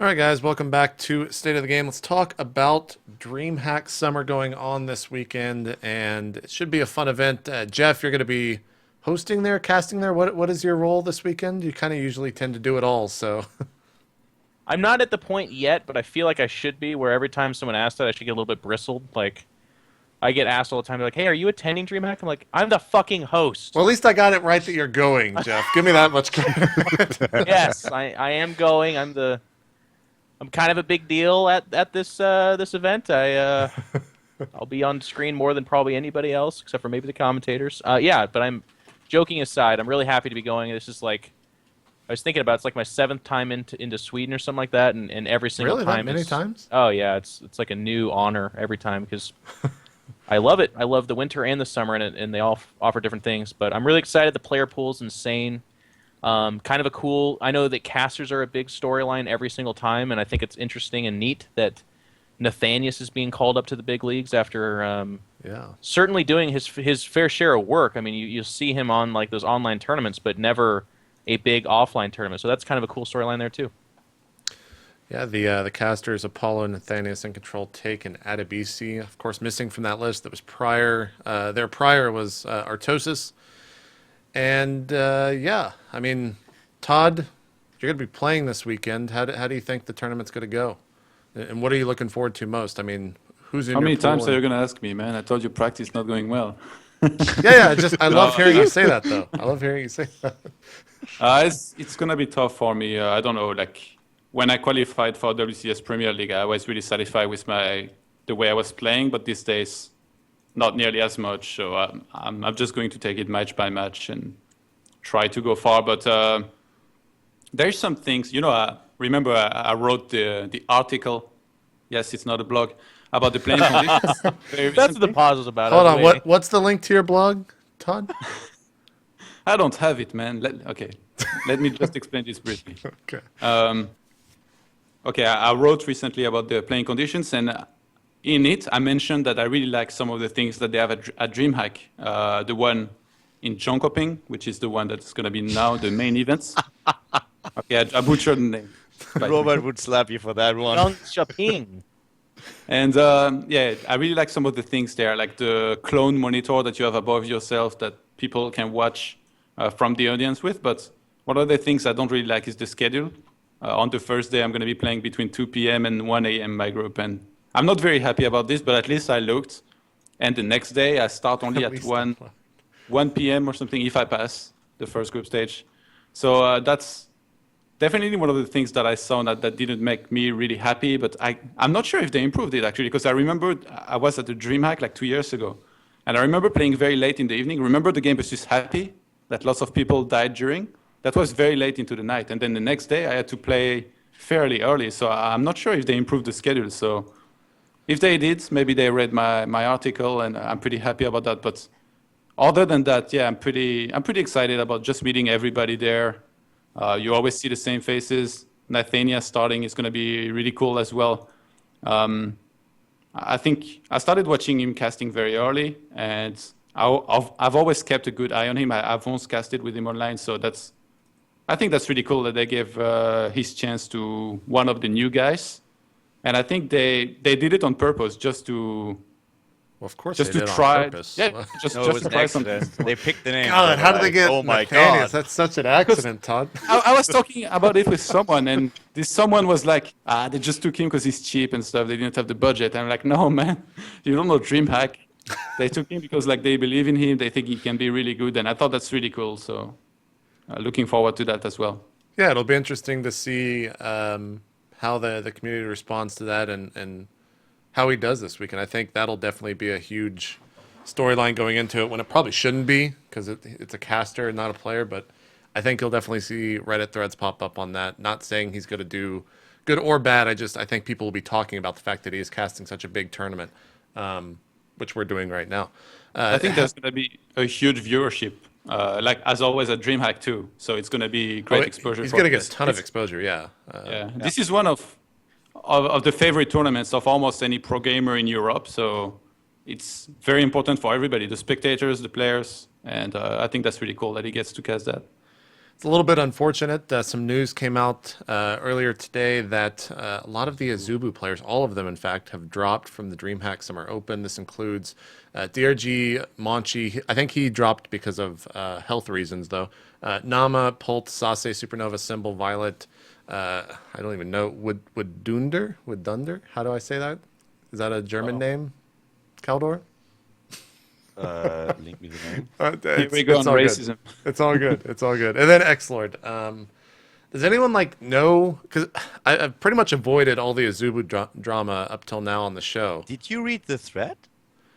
All right, guys, welcome back to State of the Game. Let's talk about Dreamhack Summer going on this weekend, and it should be a fun event. Jeff, you're going to be hosting there, casting there. What is your role this weekend? You kind of usually tend to do it all, so I'm not at the point yet, but I feel like I should be. Where every time someone asks that, I should get a little bit bristled. Like I get asked all the time, they're like, "Hey, are you attending DreamHack?" I'm like, "I'm the fucking host." well, at least I got it right that you're going, Jeff. Give me that much credit. Yes, I am going. I'm kind of a big deal at this event. I'll be on screen more than probably anybody else, except for maybe the commentators. Yeah, but I'm joking aside. I'm really happy to be going. This is like I was thinking about. It's like my seventh time into Sweden or something like that, and every single Really, that time many is times? oh yeah, it's like a new honor every time because I love it. I love the winter and the summer, and they all offer different things. But I'm really excited. The player pool is insane. Kind of a cool. I know that casters are a big storyline every single time, and I think it's interesting and neat that Nathanius is being called up to the big leagues after Yeah. certainly doing his fair share of work. I mean, you see him on like those online tournaments, but never a big offline tournament. So that's kind of a cool storyline there too. Yeah, the casters Apollo, Nathanius, iNcontroL, Take, and Adebisi. Of course, missing from that list that was prior. Their prior was Artosis. And yeah, I mean, Todd, you're going to be playing this weekend. How do you think the tournament's going to go? And what are you looking forward to most? I mean, who's in How your many pool? times are And you gonna ask me, man? I told you practice not going well. yeah, just I No, love hearing you say that though. I love hearing you say that. it's gonna be tough for me. I don't know. Like when I qualified for WCS Premier League, I was really satisfied with the way I was playing, but these days, not nearly as much. So I'm just going to take it match by match and try to go far. But there's some things, remember I wrote the article. Yes, it's not a blog about the playing conditions very That's what the recently. pause was about. I Hold was on, waiting. what's the link to your blog, Todd? I don't have it, man. Okay, let me just explain this briefly. Okay. Okay, I wrote recently about the playing conditions, and in it, I mentioned that I really like some of the things that they have at DreamHack. The one in Jönköping, which is the one that's going to be now the main events. Okay, I butchered the name. Robert would slap you for that one. Young Shopping. And yeah, I really like some of the things there, like the clone monitor that you have above yourself that people can watch from the audience with. But one of the things I don't really like is the schedule. On the first day, I'm going to be playing between 2 p.m. and 1 a.m. my group. And I'm not very happy about this, but at least I looked. And the next day, I start only At at least 1 p.m. or something if I pass the first group stage. So that's definitely one of the things that I saw that didn't make me really happy, but I'm not sure if they improved it actually, because I remember I was at the DreamHack like 2 years ago, and I remember playing very late in the evening. Remember the game versus Happy that lots of people died during? That was very late into the night, and then the next day I had to play fairly early, so I'm not sure if they improved the schedule. So if they did, maybe they read my article, and I'm pretty happy about that. But other than that, yeah, I'm pretty excited about just meeting everybody there. You always see the same faces. Nathaniel starting is going to be really cool as well. I think I started watching him casting very early, and I've always kept a good eye on him. I've once casted with him online, so I think that's really cool that they gave his chance to one of the new guys. And I think they did it on purpose Well, of course just they to did on try. purpose. Yeah, No, it just was to an try something. accident. They picked the name. God, how did they like, get oh my Nathanius? god. That's such an accident, Todd. I was talking about it with someone, and this someone was like, they just took him because he's cheap and stuff. They didn't have the budget. I'm like, no, man, you don't know DreamHack. They took him because like they believe in him. They think he can be really good, and I thought that's really cool. So looking forward to that as well. Yeah, it'll be interesting to see how the community responds to that and how he does this weekend. I think that'll definitely be a huge storyline going into it when it probably shouldn't be because it's a caster and not a player. But I think you'll definitely see Reddit threads pop up on that. Not saying he's going to do good or bad. I think people will be talking about the fact that he is casting such a big tournament, which we're doing right now. I think there's going to be a huge viewership, like as always at DreamHack too. So it's going to be great exposure. He's for going to get this. a ton of exposure. Yeah. Yeah, this is one of the favorite tournaments of almost any pro gamer in Europe. So it's very important for everybody, the spectators, the players, and I think that's really cool that he gets to cast that. It's a little bit unfortunate. Some news came out earlier today that a lot of the Azubu players, all of them in fact, have dropped from the Dreamhack Summer Open. This includes DRG, Monchi. I think he dropped because of health reasons, though. Nama, Pult, Sase, Supernova, Symbol, Violet. I don't even know. Would Dunder? How do I say that? Is that a German name? Khaldor? Link me the name. Here we go on all racism. Good. It's all good. It's all good. And then X-Lord. Does anyone know? Because I've pretty much avoided all the Azubu drama up till now on the show. Did you read the thread?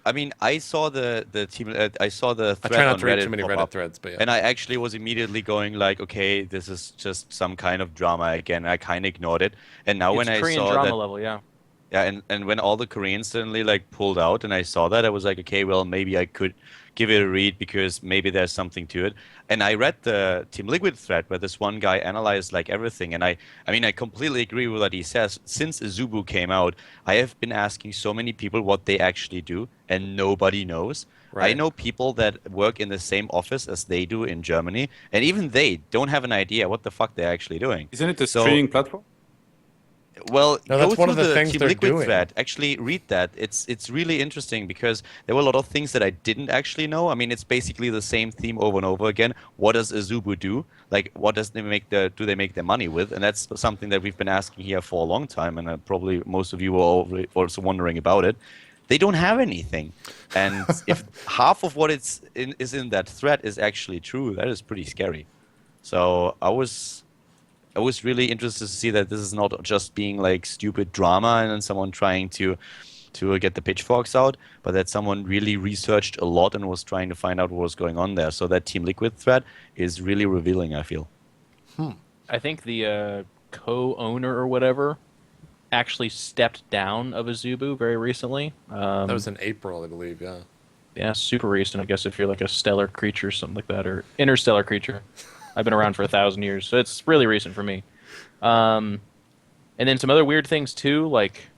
I mean, I saw the team. I saw the I thread try not on to read Reddit too many pop Reddit up, threads, but yeah. and I actually was immediately going like, okay, this is just some kind of drama again. I kind of ignored it, and now when It's I Korean saw drama that, level, yeah. yeah, and when all the Koreans suddenly like pulled out, and I saw that, I was like, okay, well, maybe I could give it a read because maybe there's something to it. And I read the Team Liquid thread where this one guy analyzed like everything, and I mean, I completely agree with what he says. Since Azubu came out, I have been asking so many people what they actually do, and nobody knows. I Right. know people that work in the same office as they do in Germany, and even they don't have an idea what the fuck they're actually doing. Isn't it a So- streaming platform? Well, No, go that's one through of the the things Team they're Liquid doing. thread. Actually, read that. It's really interesting because there were a lot of things that I didn't actually know. I mean, it's basically the same theme over and over again. What does Azubu do? Like, what does they make do they make their money with? And that's something that we've been asking here for a long time, and probably most of you were also wondering about it. They don't have anything, and if half of what is in that thread is actually true, that is pretty scary. So I was really interested to see that this is not just being like stupid drama and then someone trying to get the pitchforks out, but that someone really researched a lot and was trying to find out what was going on there. So that Team Liquid thread is really revealing, I feel. I think the co-owner or whatever actually stepped down of Azubu very recently. That was in April, I believe. Yeah. Yeah, super recent, I guess, if you're like a stellar creature or something like that, or interstellar creature. I've been around for 1,000 years, so it's really recent for me. And then some other weird things too, like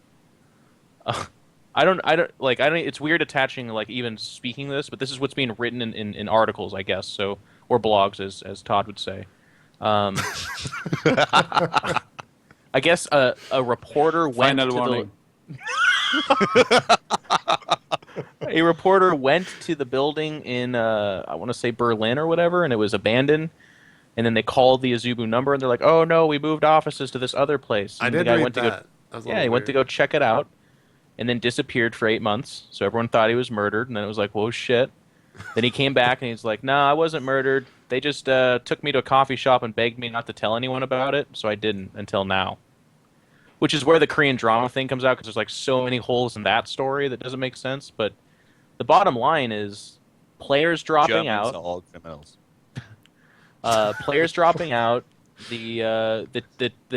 it's weird attaching like even speaking this, but this is what's being written in articles, I guess, so or blogs, as Todd would say. I guess a reporter went Final to warning. a reporter went to the building in I want to say Berlin or whatever, and it was abandoned. And then they called the Azubu number, and they're like, "Oh no, we moved offices to this other place." And I the did guy read went to that. go, That was a yeah, little he went to weird. go check it out, and then disappeared for 8 months. So everyone thought he was murdered, and then it was like, "Whoa, shit!" Then he came back, and he's like, "No, I wasn't murdered. They just took me to a coffee shop and begged me not to tell anyone about it, so I didn't until now." Which is where the Korean drama thing comes out, because there's like so many holes in that story that doesn't make sense. But the bottom line is, players dropping Germans out. are all criminals. Players dropping out. The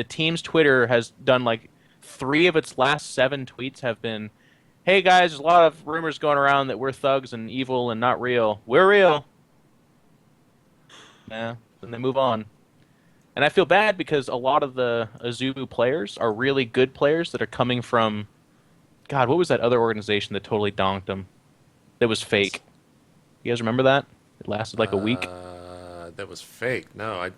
team's Twitter has done like 3 of its last 7 tweets have been, "Hey guys, there's a lot of rumors going around that we're thugs and evil and not real. We're real." Yeah, then they move on. And I feel bad because a lot of the Azubu players are really good players that are coming from, God, what was that other organization that totally donked them? That was fake. You guys remember that? It lasted like a week. That was fake. No, I.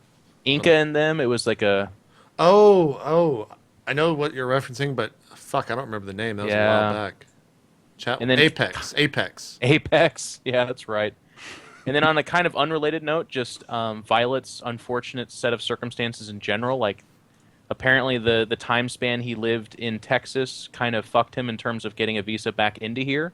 Inca and them, it was like a... Oh, I know what you're referencing, but fuck, I don't remember the name. That was a Yeah. while back. And then- Apex. Apex. Yeah, that's right. And then on a kind of unrelated note, just Violet's unfortunate set of circumstances in general. Like, apparently the time span he lived in Texas kind of fucked him in terms of getting a visa back into here,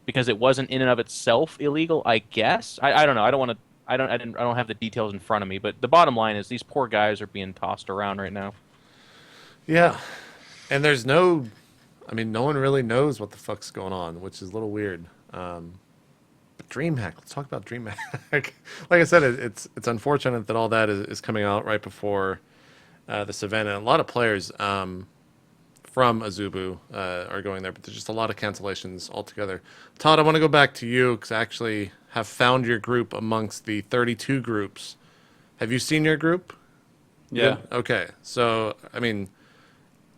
because it wasn't in and of itself illegal, I guess. I don't know. I don't want to. I don't have the details in front of me. But the bottom line is these poor guys are being tossed around right now. Yeah, and there's no one really knows what the fuck's going on, which is a little weird. But DreamHack, let's talk about DreamHack. Like I said, it's unfortunate that all that is coming out right before this event, and a lot of players from Azubu are going there, but there's just a lot of cancellations altogether. Todd, I want to go back to you because I actually have found your group amongst the 32 groups. Have you seen your group? Yeah. Okay, so I mean,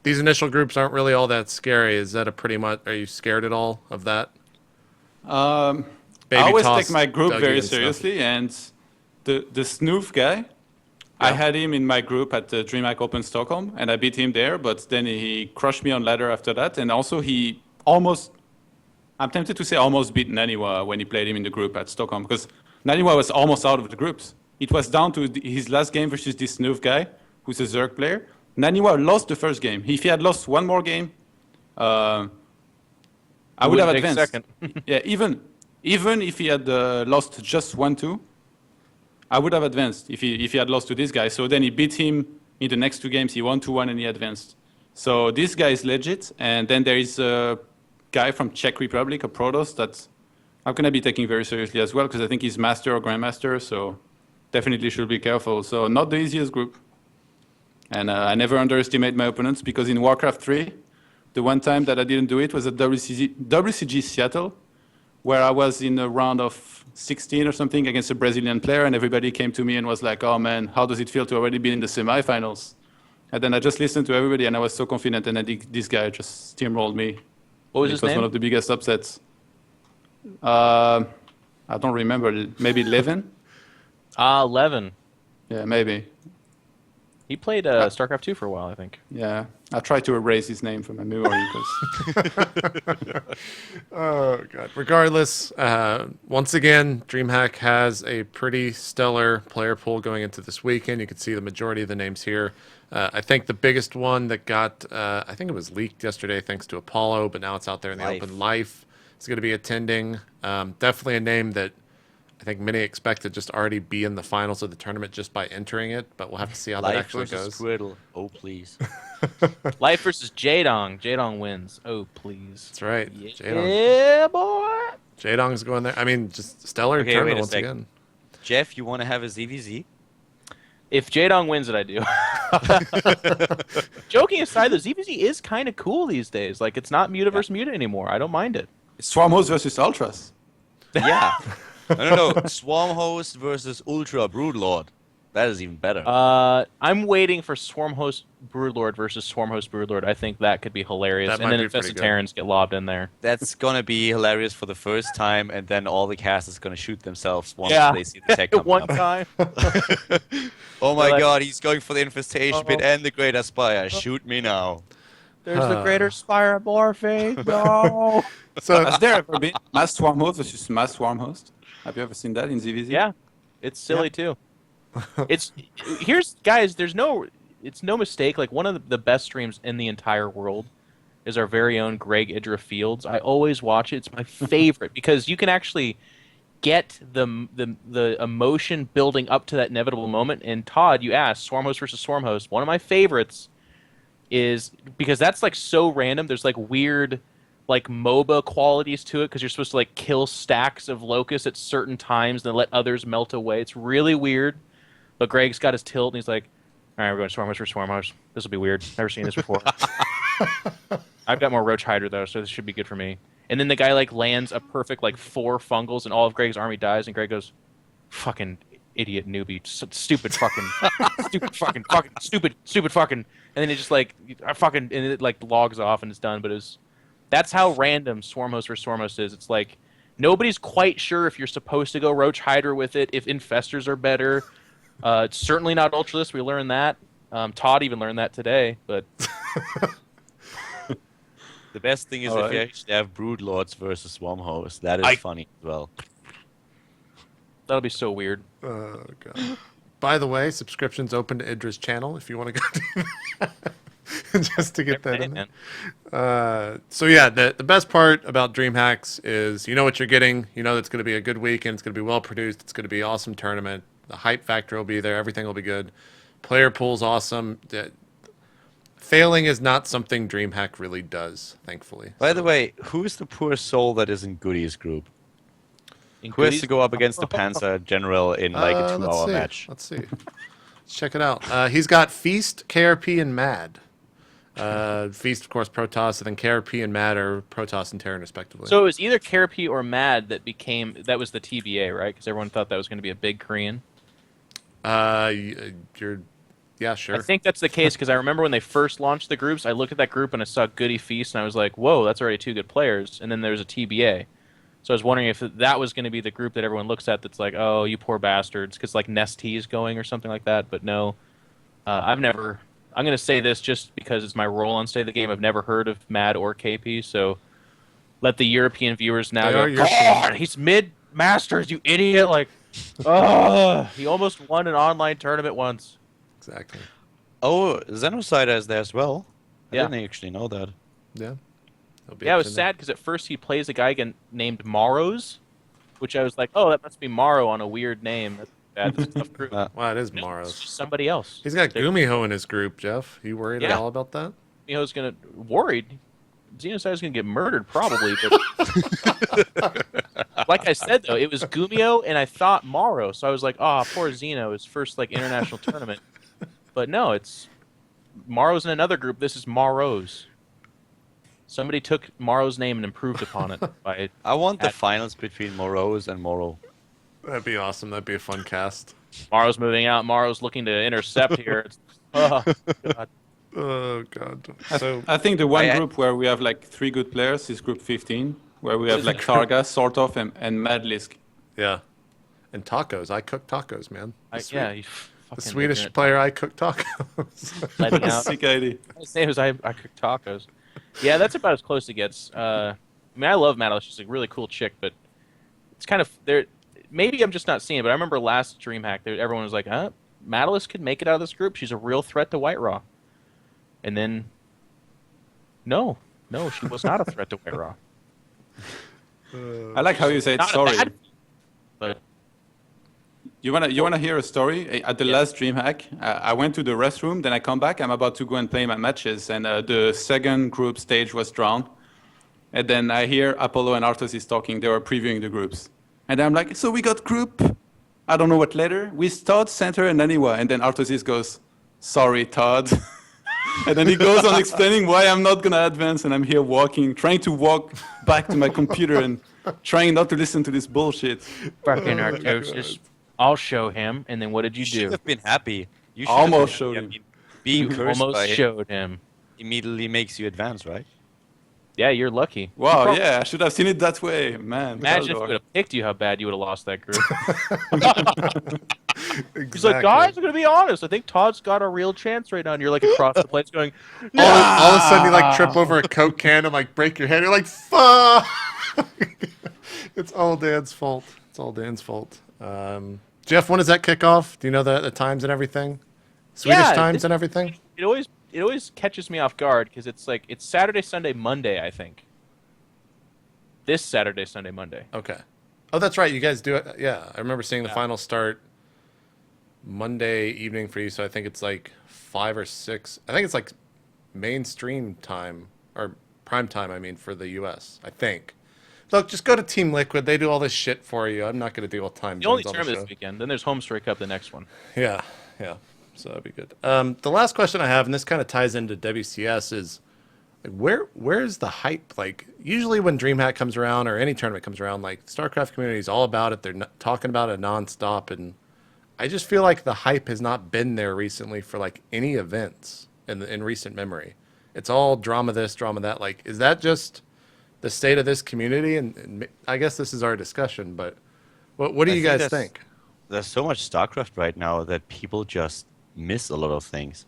these initial groups aren't really all that scary. Is that a pretty much? Are you scared at all of that? I Baby always toss take my group Dougie very and stuff. seriously, and the snoof guy, I had him in my group at the Dreamhack Open Stockholm, and I beat him there. But then he crushed me on ladder after that, and also he almost. I'm tempted to say almost beat Naniwa when he played him in the group at Stockholm, because Naniwa was almost out of the groups. It was down to his last game versus this Noof guy, who's a Zerg player. Naniwa lost the first game. If he had lost one more game, I would have advanced. Second. Yeah, even if he had lost just 1-2, I would have advanced if he had lost to this guy. So then he beat him in the next 2 games. He won 2-1 and he advanced. So this guy is legit. And then there is a guy from Czech Republic, a Protoss, that I'm going to be taking very seriously as well, because I think he's master or grandmaster. So definitely should be careful. So not the easiest group. And I never underestimate my opponents, because in Warcraft 3, the one time that I didn't do it was at WCG Seattle, where I was in a round of 16 or something against a Brazilian player, and everybody came to me and was like, oh man, how does it feel to already be in the semifinals? And then I just listened to everybody, and I was so confident, and this guy just steamrolled me. What was his It was name? one of the biggest upsets. I don't remember, maybe Levin? 11. Yeah, maybe. He played StarCraft 2 for a while, I think. Yeah, I tried to erase his name from my memory because Oh god. Regardless, once again, Dreamhack has a pretty stellar player pool going into this weekend. You can see the majority of the names here. I think the biggest one that got, I think it was leaked yesterday thanks to Apollo, but now it's out there in the open. Life is going to be attending. Definitely a name that I think many expect to just already be in the finals of the tournament just by entering it, but we'll have to see how that actually goes. Squirtle. Oh, please. Life versus Jaedong. Jaedong wins. Oh, please. That's right. Jaedong. Yeah, boy. Jaedong's going there. I mean, just stellar Okay, tournament wait a once sec. again. Jeff, you want to have a ZVZ? If Jaedong wins it, I do. Joking aside, the ZVZ is kind of cool these days. Like, it's not Muta versus Muta anymore. I don't mind it. it's Swarmhost versus Ultras. Yeah. No. Swarm Host versus Ultra Broodlord. That is even better. I'm waiting for Swarmhost Broodlord versus Swarmhost Broodlord. I think that could be hilarious. That And might then be pretty Infested good. Terrans get lobbed in there. That's gonna be hilarious for the first time, and then all the cast is gonna shoot themselves once Yeah. they see the tech coming One up. time. Oh my Like- god, he's going for the infestation pit and the Great Aspire. Shoot me now. There's the Greater Spire Morphine. No. So Has there ever been Mass Swarmhost versus Mass Swarmhost? Have you ever seen that in ZVZ? Yeah. It's silly too. Guys, it's no mistake, like one of the best streams in the entire world is our very own Greg Idra Fields. I always watch it. It's my favorite because you can actually get the emotion building up to that inevitable moment. And Todd, you asked Swarmhost versus Swarmhost. One of my favorites is because that's like so random. There's like weird like MOBA qualities to it because you're supposed to like kill stacks of locusts at certain times and then let others melt away. It's really weird. But Greg's got his tilt and he's like, all right, we're going Swarmhost for Swarmhost. This will be weird. Never seen this before. I've got more Roach Hydra though, so this should be good for me. And then the guy like lands a perfect like 4 fungals and all of Greg's army dies and Greg goes, fucking idiot newbie, stupid fucking, stupid fucking. And then it just like, fucking, and it like logs off and it's done. But that's how random Swarmhost versus Swarmhost is. It's like nobody's quite sure if you're supposed to go Roach Hydra with it, if Infestors are better. It's certainly not Ultralisk. We learned that. Todd even learned that today. But The best thing is if you actually have Broodlords versus Swarmhost. That is funny as well. that'll be so weird. Oh god. By the way, subscriptions open to Idra's channel if you want to go do that. Just to get that in there. So yeah, the best part about DreamHacks is you know what you're getting. You know it's going to be a good weekend. It's going to be well produced. It's going to be an awesome tournament. The hype factor will be there. Everything will be good. Player pool's awesome. Failing is not something DreamHack really does, thankfully. By the way, who's the poor soul that is in Goody's group? In Who has goodies- to go up against the Panzer General in like a 2-hour match? Let's see. Let's check it out. He's got Feast, KRP, and Mad. Feast, of course, Protoss, and then KRP and Mad are Protoss and Terran, respectively. So it was either KRP or Mad that was the TBA, right? Because everyone thought that was going to be a big Korean. Yeah, sure. I think that's the case because I remember when they first launched the groups, I looked at that group and I saw Goody Feast and I was like, whoa, that's already 2 good players. And then there was a TBA. So I was wondering if that was going to be the group that everyone looks at that's like, oh, you poor bastards, because like Nestea is going or something like that. But no, I've never. I'm going to say this just because it's my role on State of the Game. I've never heard of Mad or KP, so let the European viewers now They go, are European. God, he's mid-masters, you idiot. Like, he almost won an online tournament once. Exactly. Oh, Xenocider is there as well. I Yeah. didn't actually know that. Yeah. He'll be Yeah, it up was in sad because at first he plays a guy named Maros, which I was like, oh, that must be Maro on a weird name. That's bad. That's a tough group. there. Wow, it is No, it's Moros. just somebody else. He's got Gumiho in his group, Jeff. You worried at Yeah. all about that? Miho's gonna worried. Xenocider's gonna get murdered probably, but like I said though, it was Gumio and I thought Maro, so I was like, oh, poor Xeno, his first like international tournament. But no, it's Maro's in another group. This is Maro's. Somebody took Maro's name and improved upon it by. I want the At- finals between Moros and Moro. That'd be awesome. That'd be a fun cast. Maro's moving out. Maro's looking to intercept here. It's, oh, God. Oh god. So I think the one I- group where we have like 3 good players is Group 15, where we have like Targa, sort of, and Madlisk. yeah. And tacos. I cook tacos, man. Yeah, you The fucking Swedish ignorant. player I cook tacos. Letting out. Sick idea. His name was I cook tacos. Yeah, that's about as close as it gets. I mean, I love Madeline. She's a really cool chick, but it's kind of there. Maybe I'm just not seeing it, but I remember last DreamHack, everyone was like, "Huh, Madeline could make it out of this group. She's a real threat to White Raw." And then, no, she was not a threat to White Raw. I like how you say it, Not a sorry. bad, but You wanna hear a story? At the last DreamHack, I went to the restroom, then I come back. I'm about to go and play my matches, and the second group stage was drawn. And then I hear Apollo and Arthos is talking. They were previewing the groups, and I'm like, "So we got group, I don't know what letter, with Todd, Center, and Aniwa." And then Arthos goes, "Sorry, Todd." And then he goes on explaining why I'm not gonna advance, and I'm here trying to walk back to my computer and trying not to listen to this bullshit. fucking Oh, Artosis. I'll show him. And then what did you You should do? have been happy. You should Almost have been showed happy. him. I mean, being You cursed almost by it showed him. immediately makes you advance, right? Yeah, you're lucky. Wow, yeah, I should have seen it that way, man. Imagine if Khaldor. we would have picked you, how bad you would have lost that group. Exactly. He's like, guys, I'm gonna be honest. I think Todd's got a real chance right now. And you're like across the place going, all of a sudden you like trip over a Coke can and like break your head. You're like, fuck. It's all Dan's fault. It's all Dan's fault. Jeff, when does that kick off? Do you know the times and everything? Swedish Yeah, times and everything? it always catches me off guard because it's like it's Saturday, Sunday, Monday. I think this Saturday, Sunday, Monday. Okay. Oh, that's right. You guys do it. Yeah, I remember seeing the final start Monday evening for you. So I think it's like 5 or 6. I think it's like mainstream time or prime time. I mean, for the U.S. I think. Look, just go to Team Liquid. They do all this shit for you. I'm not going to deal with time The only zones on tournament the this show. weekend. Then there's Home Story Cup the next one. Yeah, yeah. So that'd be good. The last question I have, and this kind of ties into WCS, is like, where's the hype? Like, usually when DreamHack comes around or any tournament comes around, like StarCraft community is all about it. They're talking about it nonstop, and I just feel like the hype has not been there recently for like any events in recent memory. It's all drama this, drama that. Like, is that just the state of this community? And I guess this is our discussion, but what do I you think guys that's- think? There's so much StarCraft right now that people just miss a lot of things.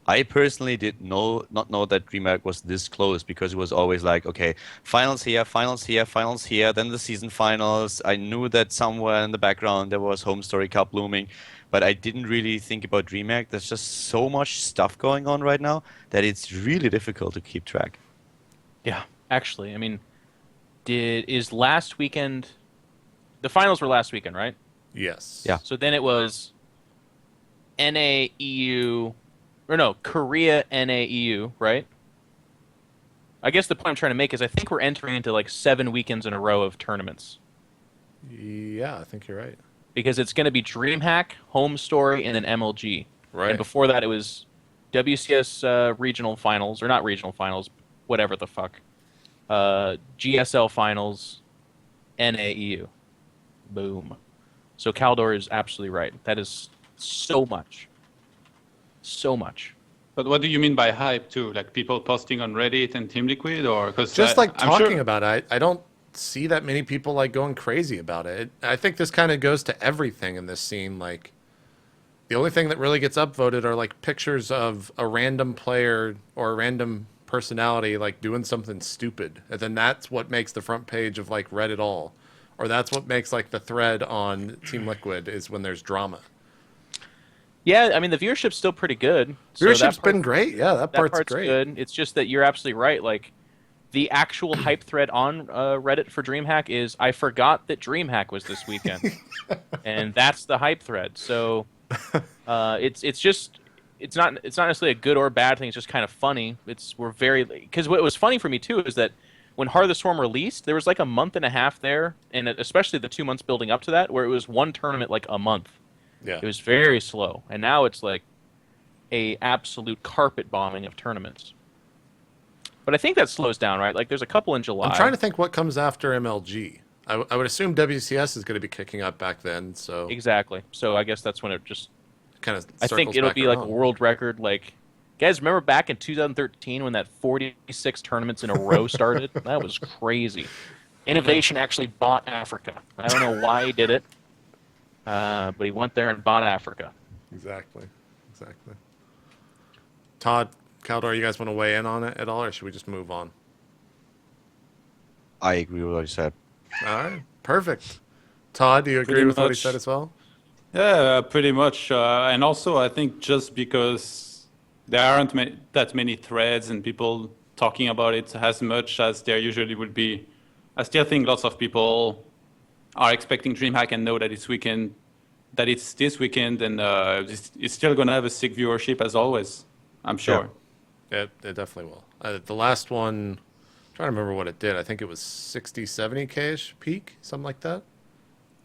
I personally did not know that DreamHack was this close because it was always like, okay, finals here, finals here, finals here, then the season finals. I knew that somewhere in the background there was Home Story Cup looming, but I didn't really think about DreamHack. There's just so much stuff going on right now that it's really difficult to keep track. Yeah, actually, I mean, is last weekend? The finals were last weekend, right? Yes. Yeah. So then it was NA EU, or no, Korea NA EU, right? I guess the point I'm trying to make is I think we're entering into like 7 weekends in a row of tournaments Yeah, I think you're right. because it's going to be DreamHack, Home Story, and then MLG. Right. And before that, it was WCS regional finals, or not regional finals, whatever the fuck. GSL finals, NAEU. Boom. So Khaldor is absolutely right. That is so much. So much. But what do you mean by hype too? Like people posting on Reddit and Team Liquid, or because Just like I'm talking sure, about it, I don't see that many people like going crazy about it. I think this kind of goes to everything in this scene. Like, the only thing that really gets upvoted are like pictures of a random player or a random personality like doing something stupid, and then that's what makes the front page of like Reddit all, or that's what makes like the thread on Team Liquid is when there's drama. Yeah, I mean the viewership's still pretty good. Viewership's been great. Yeah, that part's great. Good. It's just that you're absolutely right. Like the actual hype thread on Reddit for Dreamhack is I forgot that Dreamhack was this weekend, and that's the hype thread. So it's not necessarily a good or bad thing. It's just kind of funny. Because what was funny for me too is that when Heart of the Swarm released, there was like a month and a half there, and especially the 2 months building up to that, where it was one tournament like a month. Yeah, it was very slow, and now it's like a absolute carpet bombing of tournaments. But I think that slows down, right? Like there's a couple in July. I'm trying to think what comes after MLG. I would assume WCS is going to be kicking up back then. So exactly. So I guess that's when it just kind of. I think it'll be like a world record. Like, guys, remember back in 2013 when that 46 tournaments in a row started? That was crazy. Innovation actually bought Africa. I don't know why he did it, but he went there and bought Africa. Exactly. Todd, Khaldor, you guys want to weigh in on it at all, or should we just move on? I agree with what you said. All right, perfect. Todd, do you agree with what he said as well? Yeah, pretty much. And also, I think just because there aren't that many threads and people talking about it as much as there usually would be, I still think lots of people are expecting DreamHack and know that it's this weekend, and it's still going to have a sick viewership as always, I'm sure. Yeah, it definitely will. The last one, I'm trying to remember what it did. I think it was 60, 70K-ish peak, something like that.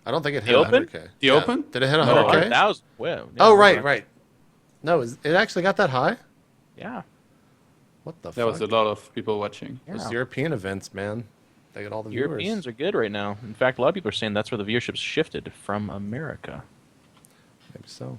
I don't think it hit 100K. The Open? Did it hit 100K? No, 100,000. Well, yeah, oh, right. No, it actually got that high? Yeah. What the fuck? There was a lot of people watching. Yeah. Those European events, man. They get all the viewers. Europeans are good right now. In fact, a lot of people are saying that's where the viewership's shifted from America. Maybe so.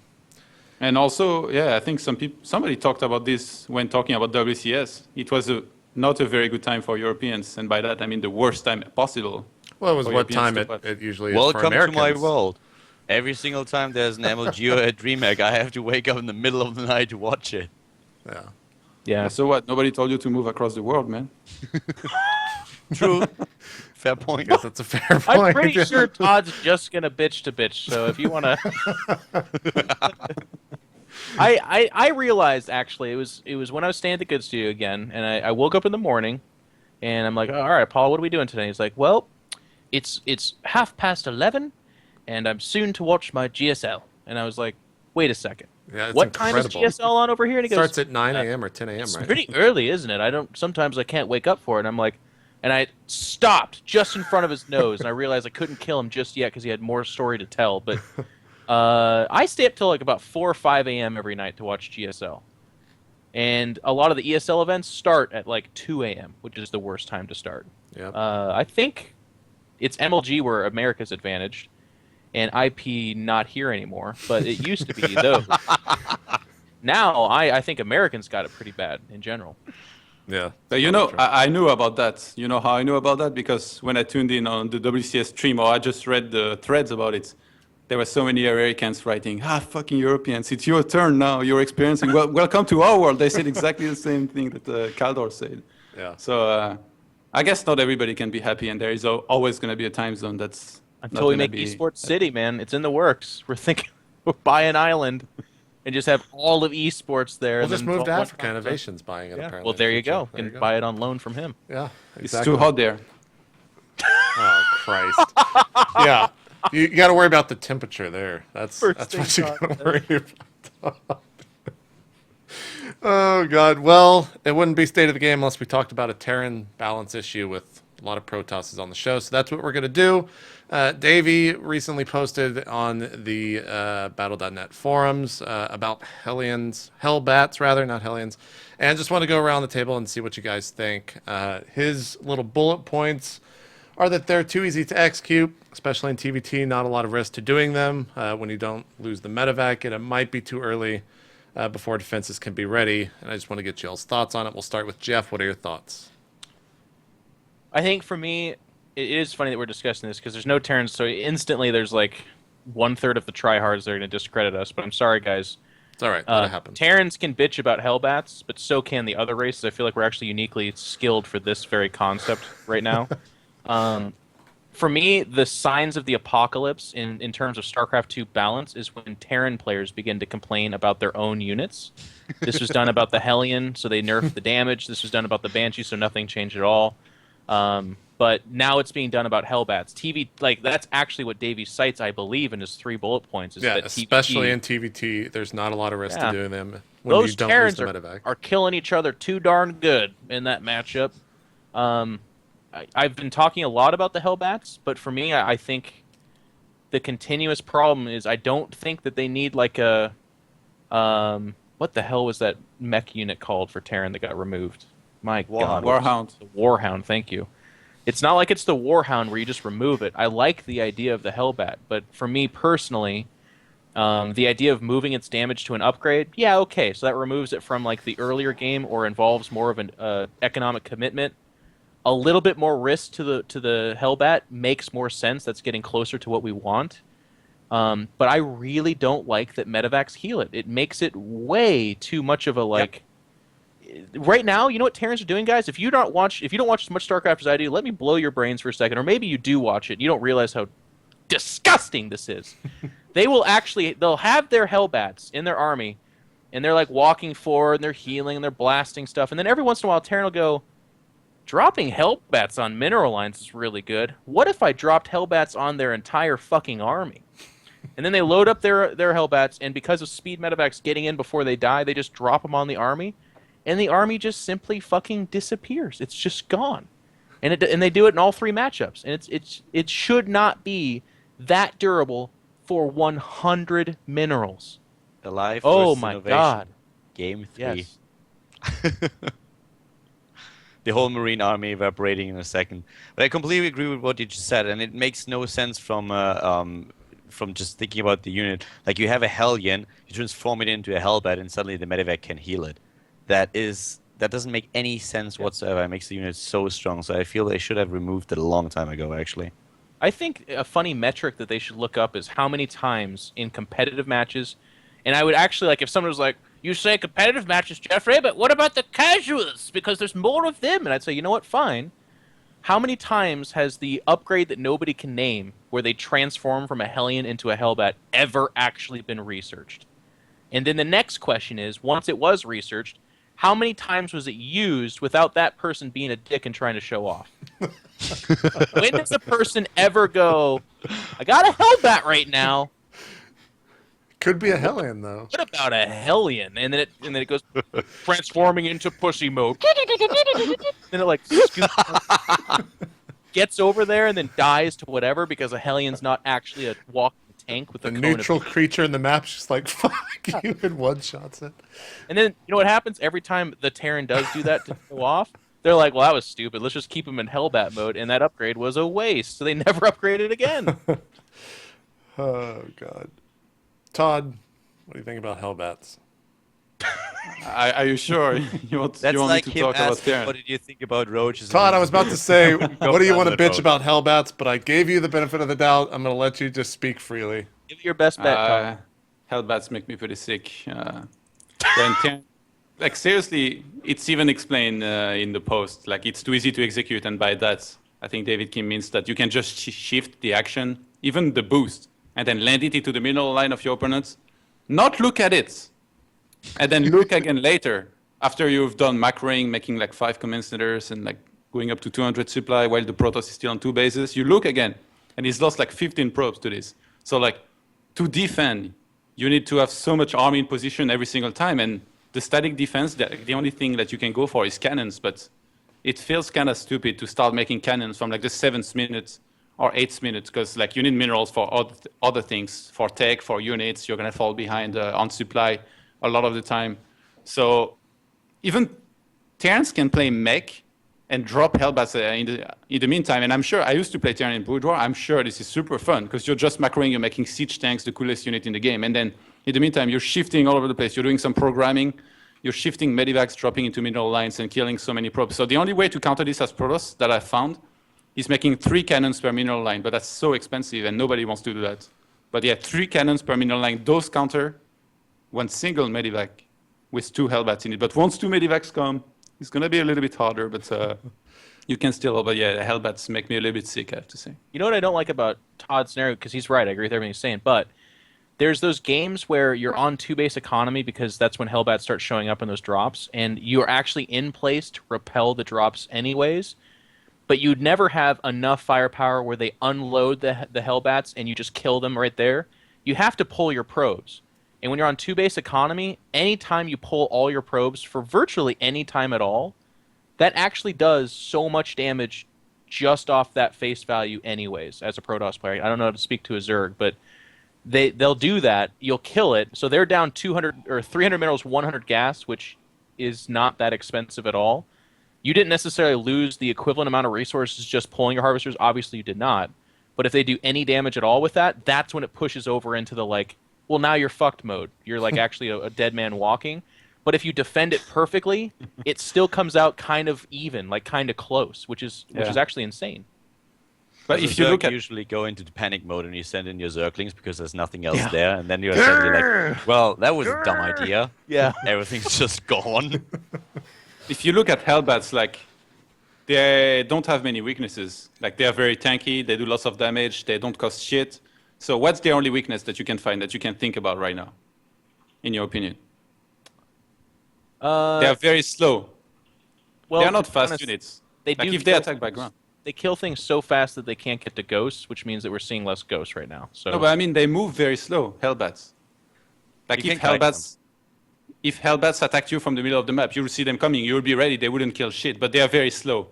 And also, yeah, I think somebody talked about this when talking about WCS. It was not a very good time for Europeans, and by that I mean the worst time possible. Well, it was for what Europeans time it usually is Welcome for to Americans. my world. Every single time there's an MLG or a DreamHack, I have to wake up in the middle of the night to watch it. Yeah. Yeah. So what? Nobody told you to move across the world, man. True. Fair point. I guess that's a fair point. I'm pretty sure Todd's just gonna bitch to bitch. So if you want to, I realized actually it was when I was staying at the Good Studio again, and I woke up in the morning, and I'm like, all right, Paul, what are we doing today? He's like, well, it's 11:30, and I'm soon to watch my GSL. And I was like, wait a second. Yeah, it's what incredible. time is GSL on over here? And he goes, Starts at 9 a.m. or 10 a.m., it's right? pretty early, isn't it? Sometimes I can't wake up for it. And I'm like, and I stopped just in front of his nose, and I realized I couldn't kill him just yet because he had more story to tell. But I stay up till like about 4 or 5 a.m. every night to watch GSL. And a lot of the ESL events start at like 2 a.m., which is the worst time to start. Yep. I think it's MLG where America's advantaged, and IP not here anymore, but it used to be those. Now, I think Americans got it pretty bad in general. Yeah. But I knew about that. You know how I knew about that? Because when I tuned in on the WCS stream, or I just read the threads about it, there were so many Americans writing, fucking Europeans, it's your turn now, you're experiencing, welcome to our world. They said exactly the same thing that Khaldor said. Yeah. So I guess not everybody can be happy, and there is always going to be a time zone that's until we make Esports City, man. It's in the works. We're thinking we'll buy an island and just have all of esports there. We'll just move to Africa. Innovation's buying it, apparently. Well, there you go. You can buy it on loan from him. Yeah, exactly. It's too hot there. Oh, Christ. Yeah. You got to worry about the temperature there. That's what you got to worry about. Oh, God. Well, it wouldn't be State of the Game unless we talked about a Terran balance issue with a lot of Protosses on the show. So that's what we're going to do. Davey recently posted on the Battle.net forums about Hellbats, rather, not Hellions. And just want to go around the table and see what you guys think. His little bullet points are that they're too easy to execute, especially in TVT, not a lot of risk to doing them. When you don't lose the medevac, it might be too early before defenses can be ready. And I just want to get y'all's thoughts on it. We'll start with Jeff. What are your thoughts? I think for me, it is funny that we're discussing this because there's no Terrans, so instantly there's like 1/3 of the tryhards that are going to discredit us. But I'm sorry, guys. It's all right. That happens. Terrans can bitch about Hellbats, but so can the other races. I feel like we're actually uniquely skilled for this very concept right now. For me, the signs of the apocalypse in terms of StarCraft 2 balance is when Terran players begin to complain about their own units. This was done about the Hellion, so they nerfed the damage. This was done about the Banshee, so nothing changed at all. But now it's being done about Hellbats. That's actually what Davey cites, I believe, in his 3 bullet points. Is that especially TVT, in TVT, there's not a lot of risk to doing them when those you don't Terrans use the medevac. are killing each other too darn good in that matchup. I've been talking a lot about the Hellbats, but for me, I think the continuous problem is I don't think that they need like a what the hell was that mech unit called for Terran that got removed? My God, Warhound. The Warhound. Thank you. It's not like it's the Warhound where you just remove it. I like the idea of the Hellbat, but for me personally, the idea of moving its damage to an upgrade, yeah, okay, so that removes it from like the earlier game or involves more of an economic commitment. A little bit more risk to the Hellbat makes more sense. That's getting closer to what we want. But I really don't like that medevacs heal it. It makes it way too much of a like. Yep. Right now, you know what Terrans are doing, guys? If you don't watch as much StarCraft as I do, let me blow your brains for a second, or maybe you do watch it. You don't realize how disgusting this is. They'll have their Hellbats in their army, and they're like walking forward, and they're healing, and they're blasting stuff, and then every once in a while, Terran will go, dropping Hellbats on mineral lines is really good. What if I dropped Hellbats on their entire fucking army? And then they load up their Hellbats, and because of speed medevacs getting in before they die, they just drop them on the army, and the army just simply fucking disappears. It's just gone. And they do it in all 3 matchups. And it should not be that durable for 100 minerals. Alive. Oh my God. Game 3. Yes. The whole Marine army evaporating in a second. But I completely agree with what you just said, and it makes no sense from just thinking about the unit. Like, you have a Hellion, you transform it into a Hellbat, and suddenly the medevac can heal it. That doesn't make any sense whatsoever. It makes the unit so strong. So I feel they should have removed it a long time ago, actually. I think a funny metric that they should look up is how many times in competitive matches, and I would actually, like, if someone was like, you say competitive matches, Jeffrey, but what about the casuals? Because there's more of them. And I'd say, you know what, fine. How many times has the upgrade that nobody can name, where they transform from a Hellion into a Hellbat, ever actually been researched? And then the next question is, once it was researched, how many times was it used without that person being a dick and trying to show off? When does a person ever go, I got a Hellbat right now? Could be a Hellion, though. What about a Hellion? And then it goes transforming into pussy mode. Then it like scoops gets over there and then dies to whatever because a Hellion's not actually a walking tank with a neutral creature in the map's just like, fuck you, and one-shots it. And then, you know what happens? Every time the Terran does do that to go off, they're like, well, that was stupid. Let's just keep him in Hellbat mode, and that upgrade was a waste. So they never upgraded again. Oh, God. Todd, what do you think about Hellbats? Are you sure? you want like me to him talk about asking, Terran? what did you think about roaches? Todd, I was about to say, what do you want to bitch road. about Hellbats? But I gave you the benefit of the doubt. I'm going to let you just speak freely. Give it your best bet, Tom. Hellbats make me pretty sick. Like, seriously, it's even explained in the post. Like, it's too easy to execute, and by that, I think David Kim means that you can just shift the action, even the boost, and then land it into the middle line of your opponent. Not look at it, and then look again later after you've done macroing, making like 5 command centers and like going up to 200 supply while the Protoss is still on 2 bases. You look again, and he's lost like 15 probes to this. So like, to defend, you need to have so much army in position every single time, and the static defense, the only thing that you can go for is cannons, but it feels kind of stupid to start making cannons from like the 7th minute or 8th minute, because like you need minerals for other things, for tech, for units. You're going to fall behind on supply a lot of the time. So even Terrans can play mech and drop Hellbats in the meantime. And I'm sure, I used to play Terran in Boudoir. I'm sure this is super fun because you're just macroing, you're making siege tanks, the coolest unit in the game. And then in the meantime, you're shifting all over the place. You're doing some programming. You're shifting medivacs, dropping into mineral lines and killing so many probes. So the only way to counter this as Protoss that I found he's making 3 cannons per mineral line, but that's so expensive and nobody wants to do that. But yeah, 3 cannons per mineral line, those counter one single medivac with 2 Hellbats in it. But once 2 medivacs come, it's going to be a little bit harder, but you can still, but yeah, the Hellbats make me a little bit sick, I have to say. You know what I don't like about Todd's scenario, because he's right, I agree with everything he's saying, but there's those games where you're on 2-base economy because that's when Hellbats start showing up in those drops, and you're actually in place to repel the drops anyways, but you'd never have enough firepower where they unload the Hellbats and you just kill them right there. You have to pull your probes. And when you're on 2-base economy, anytime you pull all your probes for virtually any time at all, that actually does so much damage just off that face value anyways as a Protoss player. I don't know how to speak to a Zerg, but they'll do that. You'll kill it. So they're down 200 or 300 minerals, 100 gas, which is not that expensive at all. You didn't necessarily lose the equivalent amount of resources just pulling your harvesters. Obviously, you did not. But if they do any damage at all with that, that's when it pushes over into the like, well, now you're fucked mode. You're like actually a dead man walking. But if you defend it perfectly, it still comes out kind of even, like kind of close, which is actually insane. But if you look at usually go into the panic mode and you send in your Zerglings because there's nothing else there, and then you're suddenly like, well, that was a dumb idea. Yeah. Everything's just gone. If you look at Hellbats, like, they don't have many weaknesses. Like, they are very tanky, they do lots of damage, they don't cost shit. So what's the only weakness that you can find that you can think about right now, in your opinion? They are very slow. Well, they are not fast units. They like, do if they attack by ground. They kill things so fast that they can't get to ghosts, which means that we're seeing less ghosts right now. So. No, but I mean, they move very slow, Hellbats. Like, if Hellbats attacked you from the middle of the map, you will see them coming, you will be ready, they wouldn't kill shit, but they are very slow.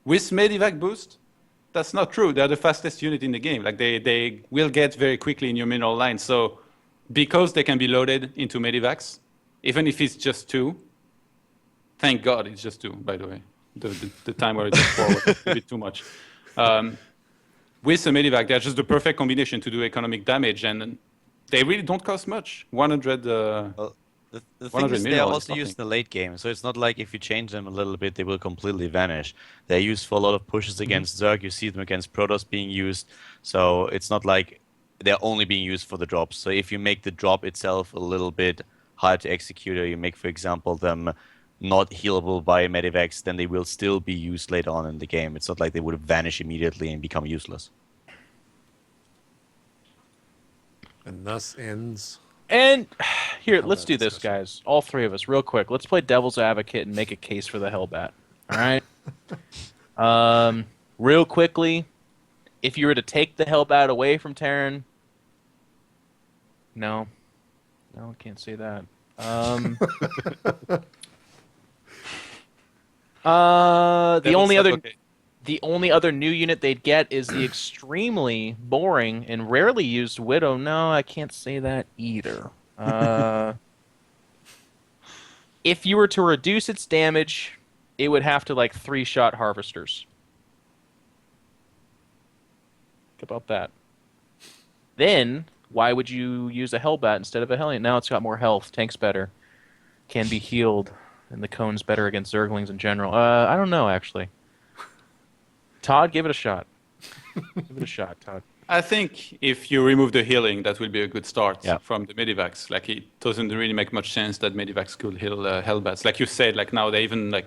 With Medivac boost, that's not true. They're the fastest unit in the game. Like, they will get very quickly in your mineral line. So, because they can be loaded into Medivacs, even if it's just 2, thank God it's just 2, by the way. The time where it's 4 was a bit too much. With a Medivac, they're just the perfect combination to do economic damage, and they really don't cost much. 100. Well, the thing is, they're also used in the late game, so it's not like if you change them a little bit, they will completely vanish. They're used for a lot of pushes against Zerg. You see them against Protoss being used, so it's not like they're only being used for the drops. So if you make the drop itself a little bit hard to execute, or you make, for example, them not healable by medivacs, then they will still be used later on in the game. It's not like they would vanish immediately and become useless. And thus ends. And here, let's do this, guys. All 3 of us, real quick. Let's play devil's advocate and make a case for the Hellbat. All right? Real quickly, if you were to take the Hellbat away from Terran... No, I can't say that. The only other new unit they'd get is the extremely boring and rarely used Widow. No, I can't say that either. If you were to reduce its damage, it would have to like 3-shot harvesters. Think about that. Then, why would you use a Hellbat instead of a Hellion? Now it's got more health, tank's better, can be healed, and the cone's better against Zerglings in general. I don't know, actually. Todd, give it a shot. Give it a shot, Todd. I think if you remove the healing, that will be a good start from the Medivacs. Like, it doesn't really make much sense that Medivacs could heal Hellbats. Like you said, like now they even like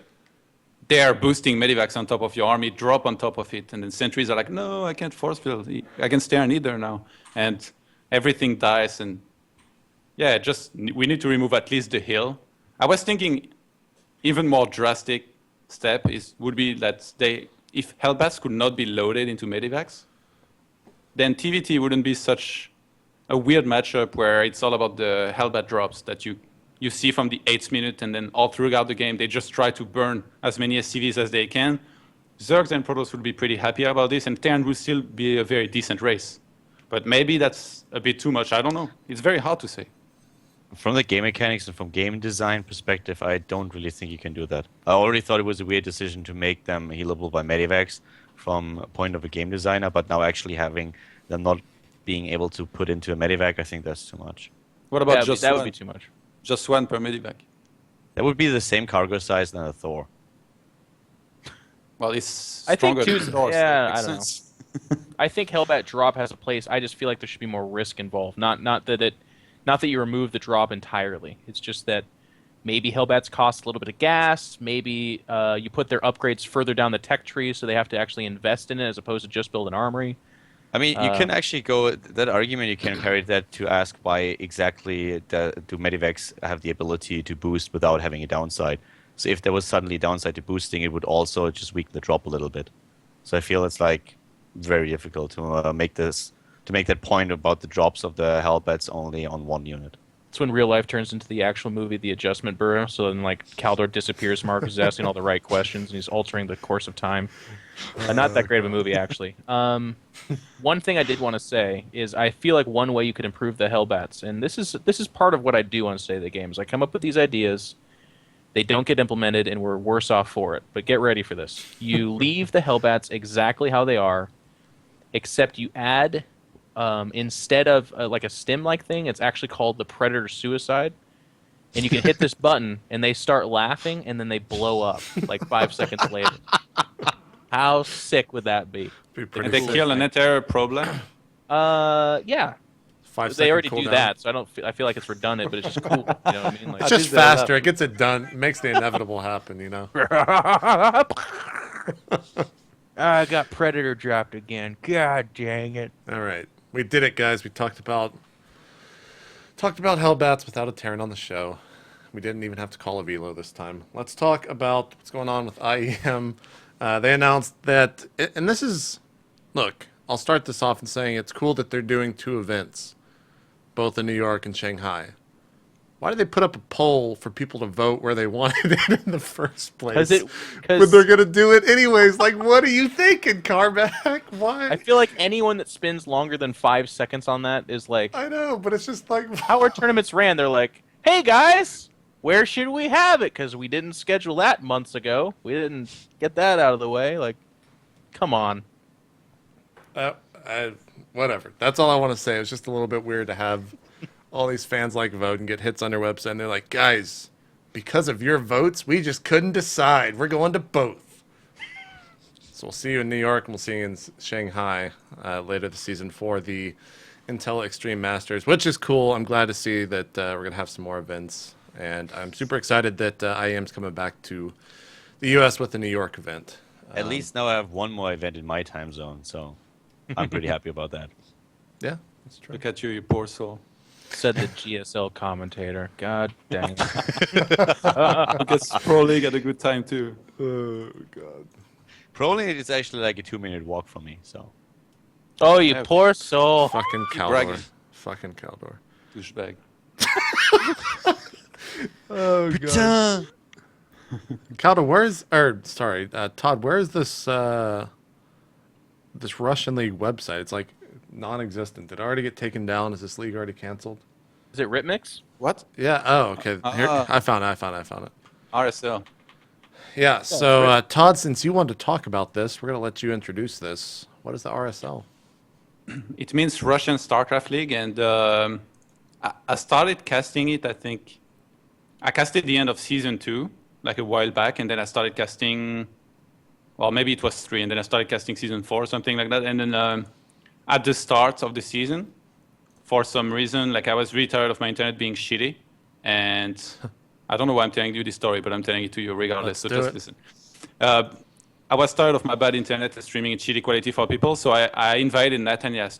they are boosting Medivacs on top of your army, drop on top of it, and then sentries are like, no, I can't force field against Terran either now, and everything dies. And yeah, just we need to remove at least the heal. I was thinking even more drastic step would be that if Hellbats could not be loaded into Medivacs, then TVT wouldn't be such a weird matchup where it's all about the Hellbat drops that you see from the 8th minute, and then all throughout the game they just try to burn as many SCVs as they can. Zergs and Protoss would be pretty happy about this, and Terran would still be a very decent race. But maybe that's a bit too much, I don't know. It's very hard to say. From the game mechanics and from game design perspective, I don't really think you can do that. I already thought it was a weird decision to make them healable by medivacs from a point of a game designer, but now actually having them not being able to put into a medivac, I think that's too much. What about that would be too much. Just 1 per medivac? That would be the same cargo size than a Thor. Well, it's I think stronger than two's- Thor, so yeah, it makes I don't know. sense. I think Hellbat drop has a place. I just feel like there should be more risk involved. Not that you remove the drop entirely. It's just that maybe Hellbats cost a little bit of gas. Maybe you put their upgrades further down the tech tree, so they have to actually invest in it as opposed to just build an armory. I mean, you can actually go that argument. You can carry that to ask why exactly do Medivacs have the ability to boost without having a downside. So if there was suddenly downside to boosting, it would also just weaken the drop a little bit. So I feel it's like very difficult to make that point about the drops of the Hellbats only on one unit. It's when real life turns into the actual movie, The Adjustment Bureau. So then, like, Khaldor disappears, Mark is asking all the right questions, and he's altering the course of time. Not that great of a movie, actually. One thing I did want to say is I feel like one way you could improve the Hellbats, and this is part of what I do on State of the Game, is I come up with these ideas, they don't get implemented, and we're worse off for it. But get ready for this. You leave the Hellbats exactly how they are, except you add, instead of like a stim-like thing, it's actually called the Predator Suicide. And you can hit this button, and they start laughing, and then they blow up like 5 seconds later. How sick would that be? And they kill an entire problem. Yeah. 5 They already second do cooldown. that, so I feel like it's redundant, but it's just cool. You know what I mean? Like, It's just did that faster. It gets it done. It makes the inevitable happen, you know? I got Predator dropped again. God dang it. All right. We did it, guys. We talked about Hellbats without a Terran on the show. We didn't even have to call a Velo this time. Let's talk about what's going on with IEM. They announced that, and this is, look, I'll start this off in saying it's cool that they're doing 2 events, both in New York and Shanghai. Why did they put up a poll for people to vote where they wanted it in the first place? But they're going to do it anyways. Like, what are you thinking, Carback? Why? I feel like anyone that spends longer than 5 seconds on that is like, I know, but it's just like... how our tournaments ran. They're like, hey guys, where should we have it? Because we didn't schedule that months ago. We didn't get that out of the way. Like, come on. Whatever. That's all I want to say. It was just a little bit weird to have all these fans like vote and get hits on their website. And they're like, guys, because of your votes, we just couldn't decide. We're going to both. So we'll see you in New York and we'll see you in Shanghai later this season for the Intel Extreme Masters, which is cool. I'm glad to see that we're going to have some more events. And I'm super excited that IEM's coming back to the U.S. with the New York event. At least now I have one more event in my time zone, so I'm pretty happy about that. Yeah, that's true. Look at you, you poor soul. Said the GSL commentator. God dang it. I guess Pro League had a good time too. Oh, God. Probably it's actually like a 2-minute walk from me, so. Oh, you Yeah. poor soul. Fucking Khaldor. bragging. Fucking Khaldor. Douchebag. Oh, God. Khaldor, Todd, where's this this Russian League website? It's like non-existent. Did it already get taken down? Is this league already canceled? Is it Ritmix? What? Yeah. Oh, okay. Here, I found it. RSL. Yeah. So, Todd, since you wanted to talk about this, we're gonna let you introduce this. What is the RSL? It means Russian StarCraft League, and I started casting it, I think. I casted the end of season 2, like a while back, and then I started casting, well, maybe it was 3, and then I started casting season 4 or something like that. And then at the start of the season, for some reason, like I was really tired of my internet being shitty, and I don't know why I'm telling you this story, but I'm telling it to you regardless, Let's so do just it. listen. I was tired of my bad internet and streaming in shitty quality for people, so I invited Nathanias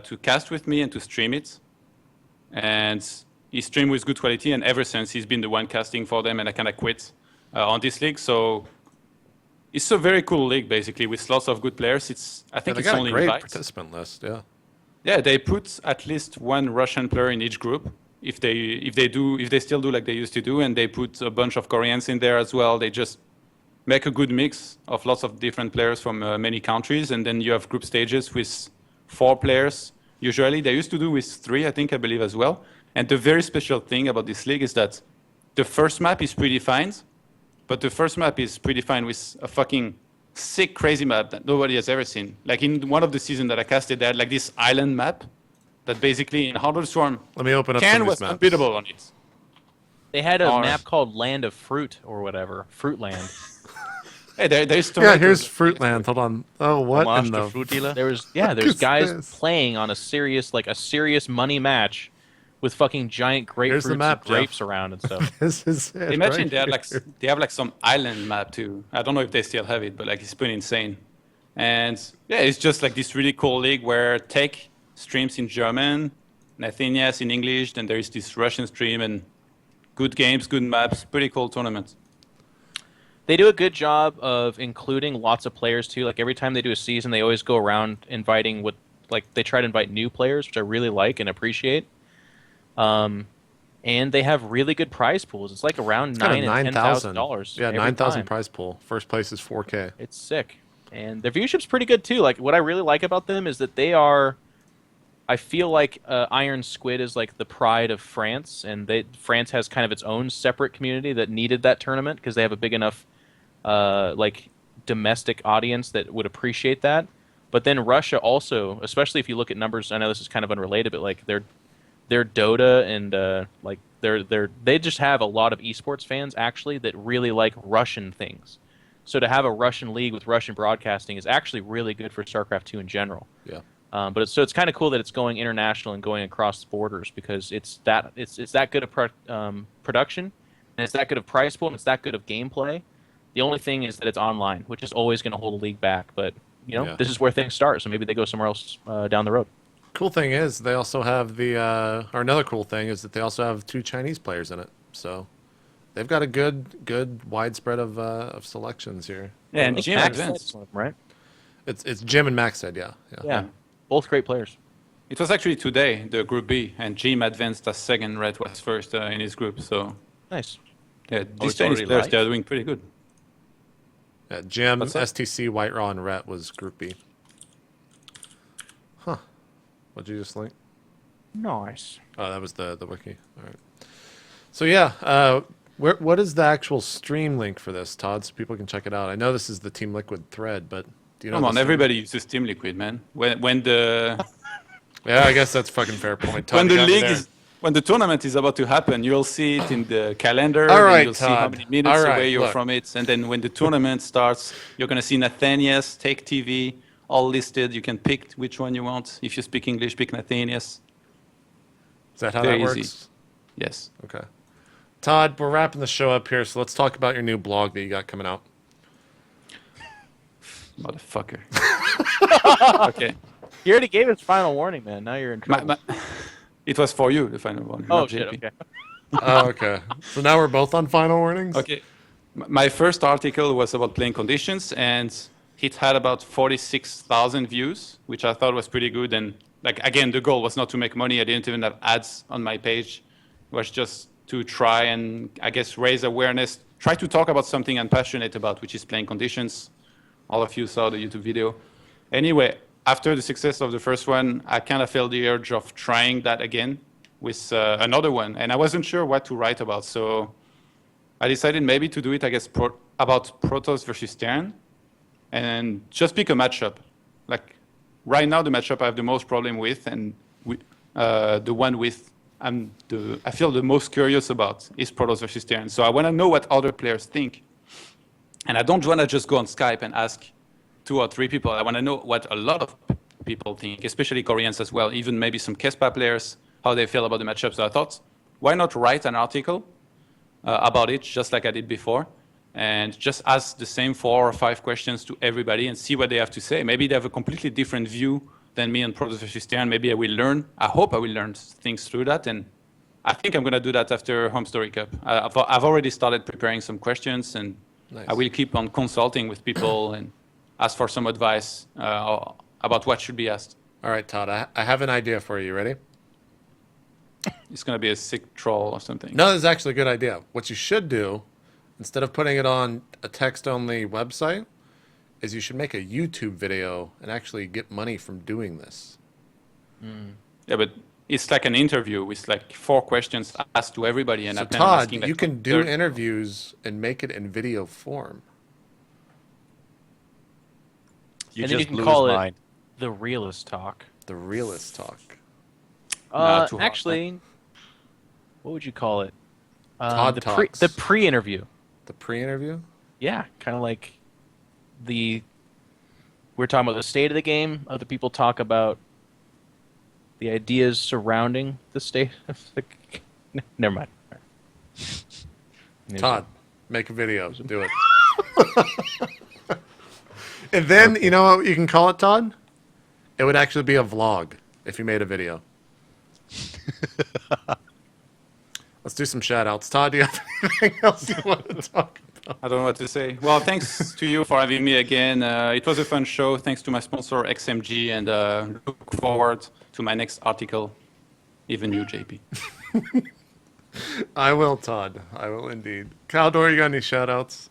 to cast with me and to stream it. And he streamed with good quality, and ever since he's been the one casting for them, and I kind of quit on this league. So it's a very cool league, basically, with lots of good players. I think They it's got only a great invites. participant list. Yeah. Yeah, they put at least one Russian player in each group, if they still do like they used to do, and they put a bunch of Koreans in there as well. They just make a good mix of lots of different players from many countries, and then you have group stages with 4 players. Usually, they used to do with 3, I believe as well. And the very special thing about this league is that the first map is predefined, but the first map is predefined with a fucking sick, crazy map that nobody has ever seen. Like in one of the seasons that I casted, they had like this island map that basically in Hardware Swarm, Let me open up Can some of was these maps. unbeatable on it. They had a Or- map called Land of Fruit or whatever. Fruitland. Hey, there's Yeah, tomatoes. here's Fruitland. Hold on. Oh, what in Homage the to fruit dealer. There's is guys this? playing on a serious money match with fucking giant Here's the grapefruits map, and grapes Jeff. around and stuff. This is it. Imagine right they had here. they have like some island map too. I don't know if they still have it, but like it's pretty insane. And yeah, it's just like this really cool league where Tech streams in German, Nathanias in English, then there is this Russian stream and good games, good maps, pretty cool tournament. They do a good job of including lots of players too. Like every time they do a season, they always go around inviting they try to invite new players, which I really like and appreciate. And they have really good prize pools. It's like around It's got a $9,000 and $10,000. Yeah, every 9,000 time. prize pool. First place is 4K. It's sick, and their viewership's pretty good too. Like what I really like about them is that they are. I feel like Iron Squid is like the pride of France, and France has kind of its own separate community that needed that tournament because they have a big enough like domestic audience that would appreciate that. But then Russia also, especially if you look at numbers, I know this is kind of unrelated, but like their Dota and like they just have a lot of esports fans actually that really like Russian things. So to have a Russian league with Russian broadcasting is actually really good for StarCraft 2 in general. Yeah. But it's kind of cool that it's going international and going across borders because it's that good of production, and it's that good of price pool, and it's that good of gameplay. The only thing is that it's online, which is always going to hold a league back. But Yeah. this is where things start, so maybe they go somewhere else down the road. Cool thing is they also have or another cool thing is that they also have 2 Chinese players in it. So they've got a good widespread of selections here. Yeah, and I think Jim Max advanced. Head's one of them, right? It's Jim and Max said, yeah. Yeah, both great players. It was actually today, the Group B, and Jim advanced as second, Red was first in his group. So Nice. yeah, it's these Chinese already players, live? they're doing pretty good. Yeah, Jim, What's that? STC, White Raw, and Rhett was Group B. Huh. What'd you just link? Nice. Oh, that was the wiki. All right. So yeah, what is the actual stream link for this, Todd, so people can check it out? I know this is the Team Liquid thread, but do you know? Come on, the- everybody uses Team Liquid, man. When the Yeah, I guess that's a fucking fair point. Todd, when you the got me league there. is when the tournament is about to happen, you'll see it in the calendar. All then right, you'll see how Todd. many minutes All right, away you're look. from it, and then when the tournament starts, you're gonna see Nathanias, Take TV, all listed. You can pick which one you want. If you speak English, pick Nathanias. Is that how very that easy. works? Yes. Okay. Todd, we're wrapping the show up here, so let's talk about your new blog that you got coming out. Motherfucker. Okay. You already gave us final warning, man. Now you're in trouble. It was for you, the final one. Oh not shit. JP. Okay. Oh, okay. So now we're both on final warnings? Okay. My first article was about playing conditions, and it had about 46,000 views, which I thought was pretty good. And like again, the goal was not to make money. I didn't even have ads on my page. It was just to try and, I guess, raise awareness, try to talk about something I'm passionate about, which is playing conditions. All of you saw the YouTube video. Anyway, after the success of the first one, I kind of felt the urge of trying that again with another one. And I wasn't sure what to write about. So I decided maybe to do it, I guess, about Protoss versus Terran and just pick a matchup. Like right now, the matchup I have the most problem with and the one with I feel the most curious about is Protoss versus Terran. So I want to know what other players think. And I don't want to just go on Skype and ask 2 or 3 people. I want to know what a lot of people think, especially Koreans as well, even maybe some KESPA players, how they feel about the matchup. So I thought, why not write an article about it, just like I did before, and just ask the same 4 or 5 questions to everybody and see what they have to say. Maybe they have a completely different view than me on Protoss versus Terran. Maybe I hope I will learn things through that. And I think I'm going to do that after Home Story Cup. I've already started preparing some questions, and Nice. I will keep on consulting with people and ask for some advice about what should be asked. All right, Todd, I have an idea for you. Ready? It's going to be a sick troll or something. No, this is actually a good idea. What you should do, instead of putting it on a text-only website, is you should make a YouTube video and actually get money from doing this. Yeah, but it's like an interview with like 4 questions asked to everybody. And So, I'm Todd, asking, like, you can do 30 interviews and make it in video form. You And then you just can blew call his it- mind. The realist talk. The realist talk. Nah, too hard, Actually, what would you call it? Todd the Talks. the pre-interview. The pre-interview? Yeah, kind of like we're talking about the state of the game. Other people talk about the ideas surrounding the state of the game. Never mind. Todd, make a video. Do it. And then, you know what you can call it, Todd? It would actually be a vlog if you made a video. Let's do some shout-outs. Todd, do you have anything else you want to talk about? I don't know what to say. Well, thanks to you for having me again. It was a fun show. Thanks to my sponsor, XMG, and look forward to my next article. Even you, JP. I will, Todd. I will indeed. Khaldor, you got any shout-outs?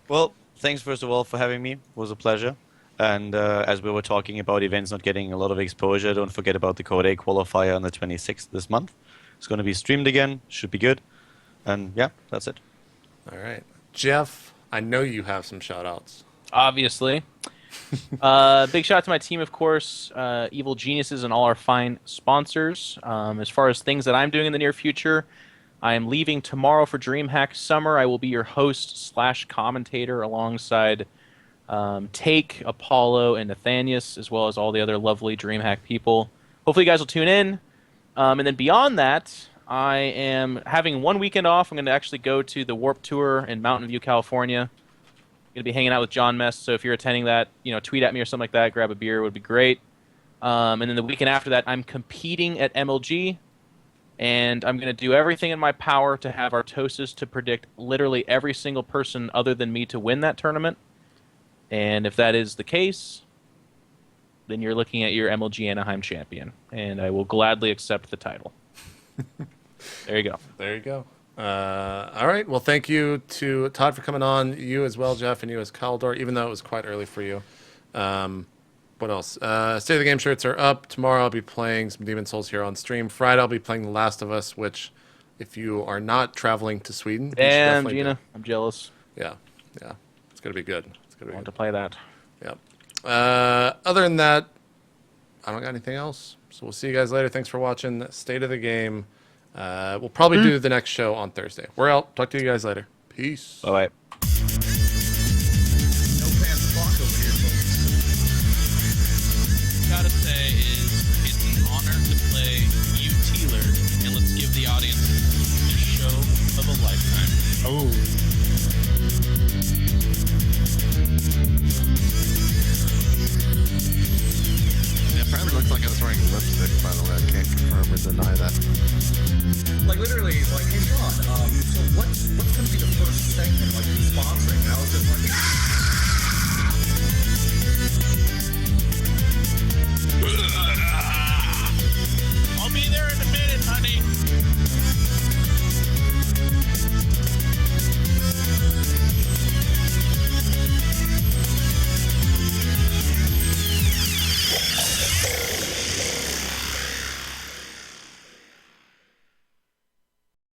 Well, thanks first of all for having me. It was a pleasure. And as we were talking about events not getting a lot of exposure, don't forget about the Code A qualifier on the 26th this month. It's going to be streamed again. Should be good. And yeah, that's it. All right. Jeff, I know you have some shout-outs. Obviously. Big shout out to my team, of course, Evil Geniuses and all our fine sponsors. As far as things that I'm doing in the near future, I am leaving tomorrow for Dreamhack Summer. I will be your host / commentator alongside Take, Apollo, and Nathanius, as well as all the other lovely Dreamhack people. Hopefully you guys will tune in. And then beyond that, I am having one weekend off. I'm going to actually go to the Warped Tour in Mountain View, California. I'm going to be hanging out with John Mess, so if you're attending that, tweet at me or something like that, grab a beer, it would be great. And then the weekend after that, I'm competing at MLG, and I'm going to do everything in my power to have Artosis to predict literally every single person other than me to win that tournament. And if that is the case, then you're looking at your MLG Anaheim champion, and I will gladly accept the title. There you go. There you go. All right. Well, thank you to Todd for coming on. You as well, Jeff, and you as Khaldor, even though it was quite early for you. What else? State of the Game shirts are up. Tomorrow I'll be playing some Demon Souls here on stream. Friday I'll be playing The Last of Us, which, if you are not traveling to Sweden, you should Damn, definitely Gina, do. I'm jealous. Yeah. It's going to be good. I want to play that. Yep. Other than that, I don't got anything else. So we'll see you guys later. Thanks for watching State of the Game. We'll probably do the next show on Thursday. We're out. Talk to you guys later. Peace. Bye-bye. No fans clock over here, folks. Gotta say is it's an honor to play you Teeler, and let's give the audience the show of a lifetime. Oh. Yeah, apparently looks like I was wearing lipstick, by the way. I can't confirm or deny that. Like literally, like, hey Sean, so what's gonna be the first segment, like who's sponsoring? And I was just like,